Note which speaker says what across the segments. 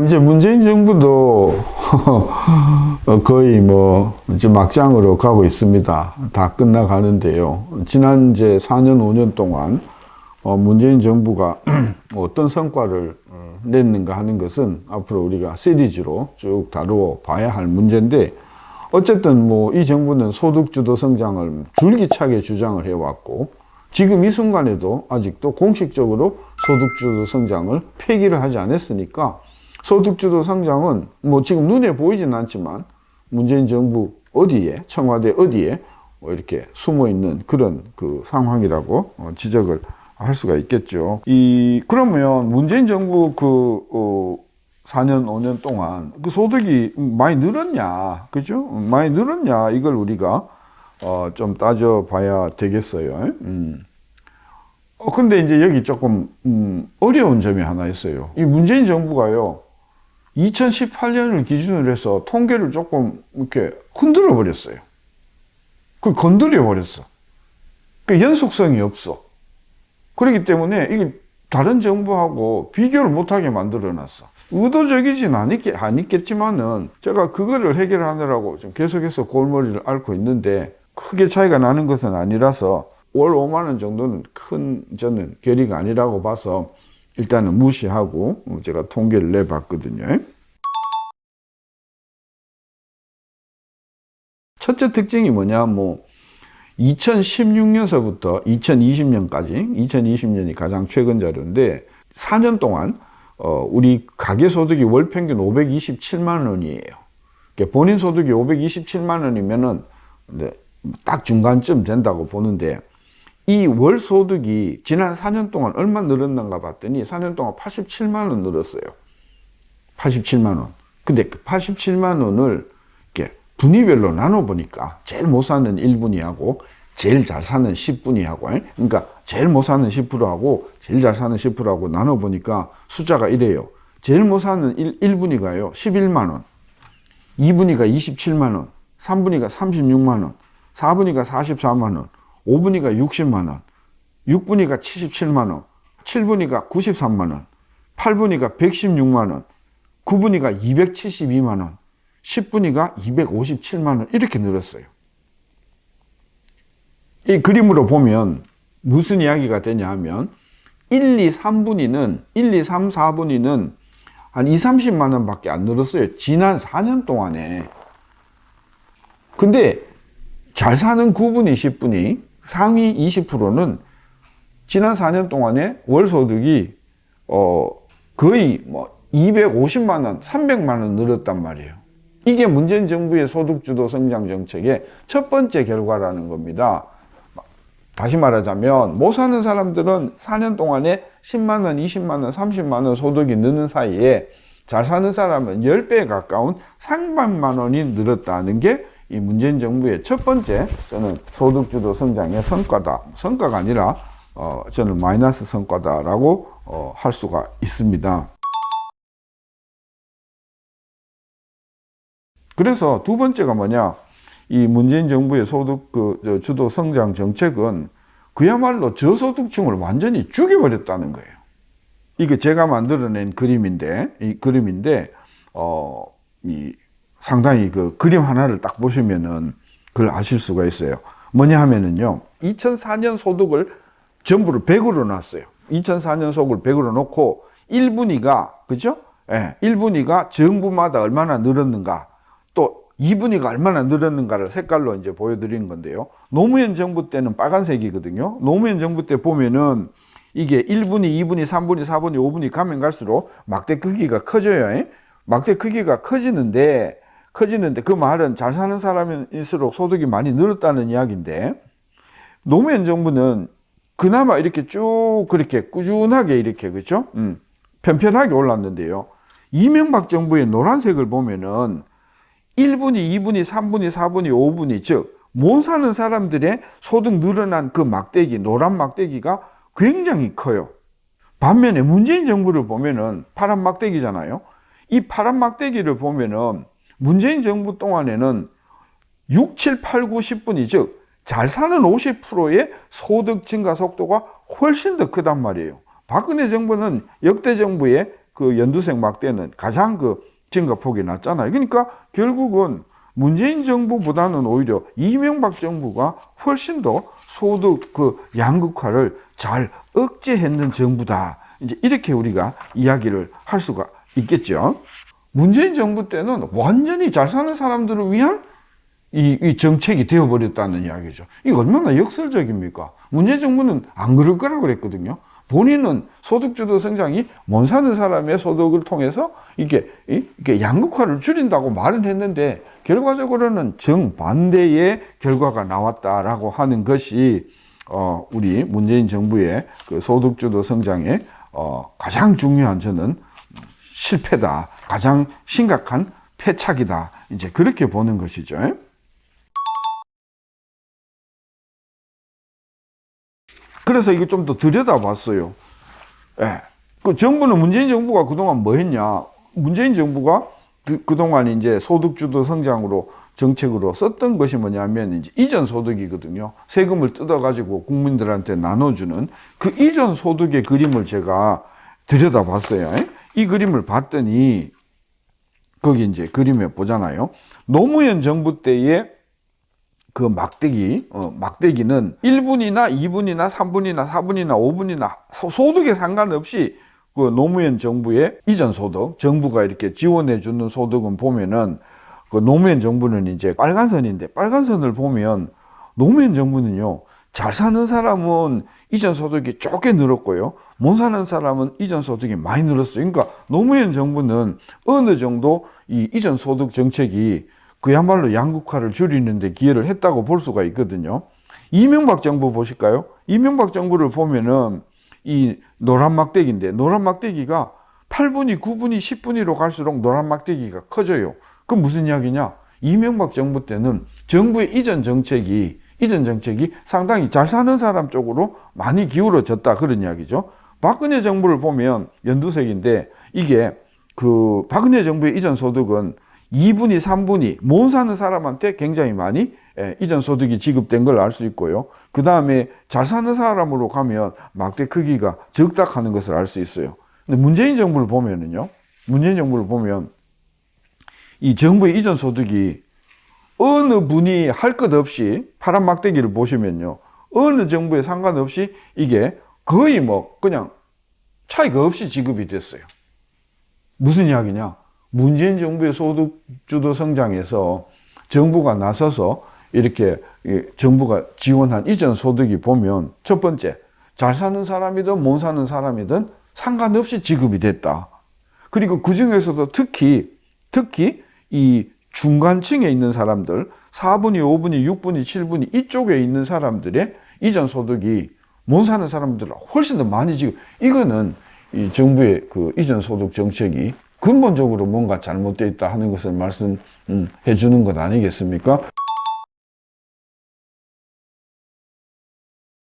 Speaker 1: 이제 문재인 정부도 거의 뭐 이제 막장으로 가고 있습니다. 다 끝나가는데요. 지난 이제 4년, 5년 동안 문재인 정부가 어떤 성과를 냈는가 하는 것은 앞으로 우리가 시리즈로 쭉 다루어 봐야 할 문제인데, 어쨌든 뭐 이 정부는 소득주도 성장을 줄기차게 주장을 해왔고, 지금 이 순간에도 아직도 공식적으로 소득주도 성장을 폐기를 하지 않았으니까, 소득주도 성장은 뭐 지금 눈에 보이진 않지만 문재인 정부 어디에, 청와대 어디에 이렇게 숨어 있는 그런 그 상황이라고 지적을 할 수가 있겠죠. 그러면 문재인 정부 4년, 5년 동안 그 소득이 많이 늘었냐, 그죠? 많이 늘었냐, 이걸 우리가 좀 따져봐야 되겠어요. 근데 이제 여기 조금 어려운 점이 하나 있어요. 이 문재인 정부가요, 2018년을 기준으로 해서 통계를 조금 이렇게 흔들어 버렸어요. 그걸 건드려 버렸어. 그 연속성이 없어. 그렇기 때문에 이게 다른 정부하고 비교를 못하게 만들어 놨어. 의도적이진 않겠지만은 제가 그거를 해결하느라고 좀 계속해서 골머리를 앓고 있는데, 크게 차이가 나는 것은 아니라서 월 5만 원 정도는 큰 저는 결의가 아니라고 봐서 일단은 무시하고 제가 통계를 내봤거든요. 첫째 특징이 뭐냐, 2016년서부터 2020년까지, 2020년이 가장 최근 자료인데, 4년 동안 우리 가계 소득이 월 평균 527만 원이에요. 본인 소득이 527만 원이면은 딱 중간쯤 된다고 보는데, 이 월 소득이 지난 4년 동안 얼마 늘었는가 봤더니 4년 동안 87만 원 늘었어요. 87만 원. 근데 그 87만 원을 이렇게 분위별로 나눠보니까 제일 못 사는 1분위하고 제일 잘 사는 10분위하고, 그러니까 제일 못 사는 10%하고 제일 잘 사는 10%하고 나눠보니까 숫자가 이래요. 제일 못 사는 1분위가요 11만 원, 2분위가 27만 원, 3분위가 36만 원, 4분위가 44만 원, 5분위가 60만 원, 6분위가 77만 원, 7분위가 93만 원, 8분위가 116만 원, 9분위가 272만 원, 10분위가 257만 원, 이렇게 늘었어요. 이 그림으로 보면 무슨 이야기가 되냐 하면 1, 2, 3분위는 1, 2, 3, 4분위는 한 2, 30만 원 밖에 안 늘었어요. 지난 4년 동안에. 근데 잘 사는 9분위, 10분위, 상위 20%는 지난 4년 동안에 월 소득이 거의 250만 원, 300만 원 늘었단 말이에요. 이게 문재인 정부의 소득주도 성장 정책의 첫 번째 결과라는 겁니다. 다시 말하자면 못 사는 사람들은 4년 동안에 10만 원, 20만 원, 30만 원 소득이 느는 사이에 잘 사는 사람은 10배에 가까운 300만 원이 늘었다는 게 이 문재인 정부의 첫 번째 저는 소득주도 성장의 성과다. 성과가 아니라 저는 마이너스 성과다라고 할 수가 있습니다. 그래서 두 번째가 뭐냐, 이 문재인 정부의 소득 주도 성장 정책은 그야말로 저소득층을 완전히 죽여버렸다는 거예요. 이게 제가 만들어낸 그림인데, 상당히 그 그림 하나를 딱 보시면은 그걸 아실 수가 있어요. 뭐냐 하면은요, 2004년 소득을 전부를 100으로 놨어요. 2004년 소득을 100으로 놓고 1분위가, 그죠? 예, 1분위가 정부마다 얼마나 늘었는가, 또 2분위가 얼마나 늘었는가를 색깔로 이제 보여드리는 건데요. 노무현 정부 때는 빨간색이거든요. 노무현 정부 때 보면은 이게 1분위, 2분위, 3분위, 4분위, 5분위 가면 갈수록 막대 크기가 커져요. 막대 크기가 커지는데 그 말은 잘 사는 사람일수록 소득이 많이 늘었다는 이야기인데, 노무현 정부는 그나마 이렇게 쭉 그렇게 꾸준하게 이렇게, 그죠? 편편하게 올랐는데요. 이명박 정부의 노란색을 보면은 1분위, 2분위, 3분위, 4분위, 5분위, 즉 못 사는 사람들의 소득 늘어난 그 막대기, 노란 막대기가 굉장히 커요. 반면에 문재인 정부를 보면은 파란 막대기잖아요. 이 파란 막대기를 보면은 문재인 정부 동안에는 6, 7, 8, 9, 10분위, 즉 잘 사는 50%의 소득 증가 속도가 훨씬 더 크단 말이에요. 박근혜 정부는 역대 정부의 그 연두색 막대는 가장 그 증가폭이 낮잖아요. 그러니까 결국은 문재인 정부보다는 오히려 이명박 정부가 훨씬 더 소득 그 양극화를 잘 억제했는 정부다. 이제 이렇게 우리가 이야기를 할 수가 있겠죠. 문재인 정부 때는 완전히 잘 사는 사람들을 위한 이 정책이 되어버렸다는 이야기죠. 이게 얼마나 역설적입니까? 문재인 정부는 안 그럴 거라고 그랬거든요. 본인은 소득주도 성장이 못 사는 사람의 소득을 통해서 이게 양극화를 줄인다고 말은 했는데 결과적으로는 정반대의 결과가 나왔다라고 하는 것이 우리 문재인 정부의 그 소득주도 성장의 가장 중요한 저는 실패다. 가장 심각한 패착이다. 이제 그렇게 보는 것이죠. 그래서 이거 좀 더 들여다봤어요. 예. 그 정부는 문재인 정부가 그동안 뭐 했냐? 문재인 정부가 그동안 이제 소득주도 성장으로 정책으로 썼던 것이 뭐냐면 이제 이전 소득이거든요. 세금을 뜯어가지고 국민들한테 나눠주는 그 이전 소득의 그림을 제가 들여다봤어요. 이 그림을 봤더니 거기 이제 그림에 보잖아요. 노무현 정부 때의 그 막대기는 1분이나 2분이나 3분이나 4분이나 5분이나 소득에 상관없이 그 노무현 정부의 이전 소득, 정부가 이렇게 지원해 주는 소득은 보면은 그 노무현 정부는 이제 빨간 선인데 빨간 선을 보면 노무현 정부는요, 잘 사는 사람은 이전 소득이 쪼개 늘었고요, 못 사는 사람은 이전 소득이 많이 늘었어요. 그러니까 노무현 정부는 어느 정도 이 이전 소득 정책이 그야말로 양극화를 줄이는 데 기여를 했다고 볼 수가 있거든요. 이명박 정부 보실까요? 이명박 정부를 보면은 이 노란 막대기인데 노란 막대기가 8분위, 9분위, 10분위로 갈수록 노란 막대기가 커져요. 그건 무슨 이야기냐? 이명박 정부 때는 정부의 이전 정책이 상당히 잘 사는 사람 쪽으로 많이 기울어졌다, 그런 이야기죠. 박근혜 정부를 보면 연두색인데 이게 그 박근혜 정부의 이전 소득은 2분위, 3분위 못 사는 사람한테 굉장히 많이 이전 소득이 지급된 걸 알 수 있고요. 그 다음에 잘 사는 사람으로 가면 막대 크기가 적다 하는 것을 알 수 있어요. 근데 문재인 정부를 보면은요, 문재인 정부를 보면 이 정부의 이전 소득이 어느 분이 할 것 없이 파란 막대기를 보시면요, 어느 정부에 상관없이 이게 거의 뭐 그냥 차이가 없이 지급이 됐어요. 무슨 이야기냐? 문재인 정부의 소득주도 성장에서 정부가 나서서 이렇게 정부가 지원한 이전 소득이 보면 첫 번째, 잘 사는 사람이든 못 사는 사람이든 상관없이 지급이 됐다. 그리고 그 중에서도 특히 이 중간층에 있는 사람들, 4분위, 5분위, 6분위, 7분위 이쪽에 있는 사람들의 이전 소득이 못 사는 사람들보다 훨씬 더 많이 지급. 이거는 이 정부의 그 이전 소득 정책이 근본적으로 뭔가 잘못되어 있다 하는 것을 말씀해 주는 것 아니겠습니까?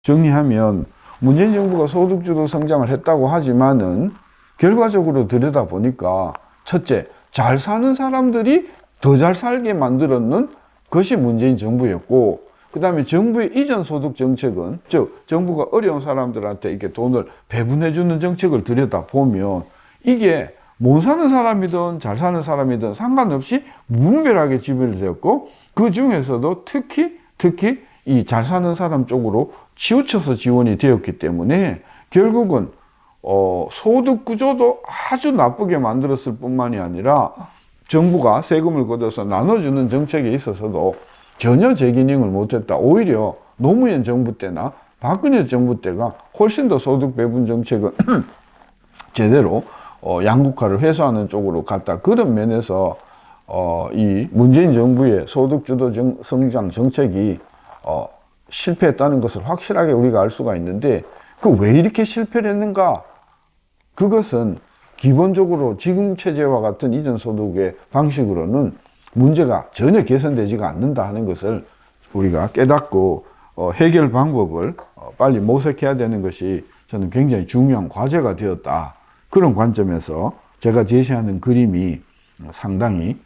Speaker 1: 정리하면 문재인 정부가 소득주도 성장을 했다고 하지만은 결과적으로 들여다보니까 첫째, 잘 사는 사람들이 더 잘 살게 만들었는 것이 문재인 정부였고, 그 다음에 정부의 이전 소득 정책은, 즉 정부가 어려운 사람들한테 이렇게 돈을 배분해 주는 정책을 들여다보면 이게 못 사는 사람이든 잘 사는 사람이든 상관없이 무분별하게 지급이 되었고, 그 중에서도 특히 이 잘 사는 사람 쪽으로 치우쳐서 지원이 되었기 때문에 결국은 소득 구조도 아주 나쁘게 만들었을 뿐만이 아니라 정부가 세금을 걷어서 나눠주는 정책에 있어서도 전혀 제기능을 못했다. 오히려 노무현 정부 때나 박근혜 정부 때가 훨씬 더 소득 배분 정책은 제대로 양극화를 해소하는 쪽으로 갔다. 그런 면에서 이 문재인 정부의 소득주도 성장 정책이 실패했다는 것을 확실하게 우리가 알 수가 있는데, 그 왜 이렇게 실패를 했는가? 그것은 기본적으로 지금 체제와 같은 이전 소득의 방식으로는 문제가 전혀 개선되지가 않는다 하는 것을 우리가 깨닫고 해결 방법을 빨리 모색해야 되는 것이 저는 굉장히 중요한 과제가 되었다. 그런 관점에서 제가 제시하는 그림이 상당히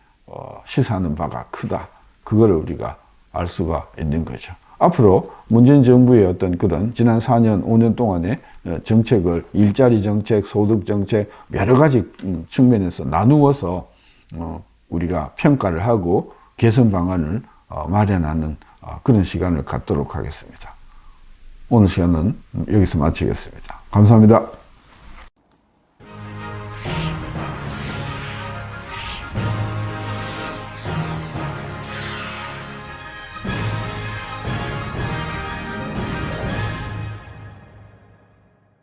Speaker 1: 시사하는 바가 크다. 그걸 우리가 알 수가 있는 거죠. 앞으로 문재인 정부의 어떤 그런 지난 4년, 5년 동안의 정책을 일자리 정책, 소득 정책 여러 가지 측면에서 나누어서 우리가 평가를 하고 개선 방안을 마련하는 그런 시간을 갖도록 하겠습니다. 오늘 시간은 여기서 마치겠습니다. 감사합니다.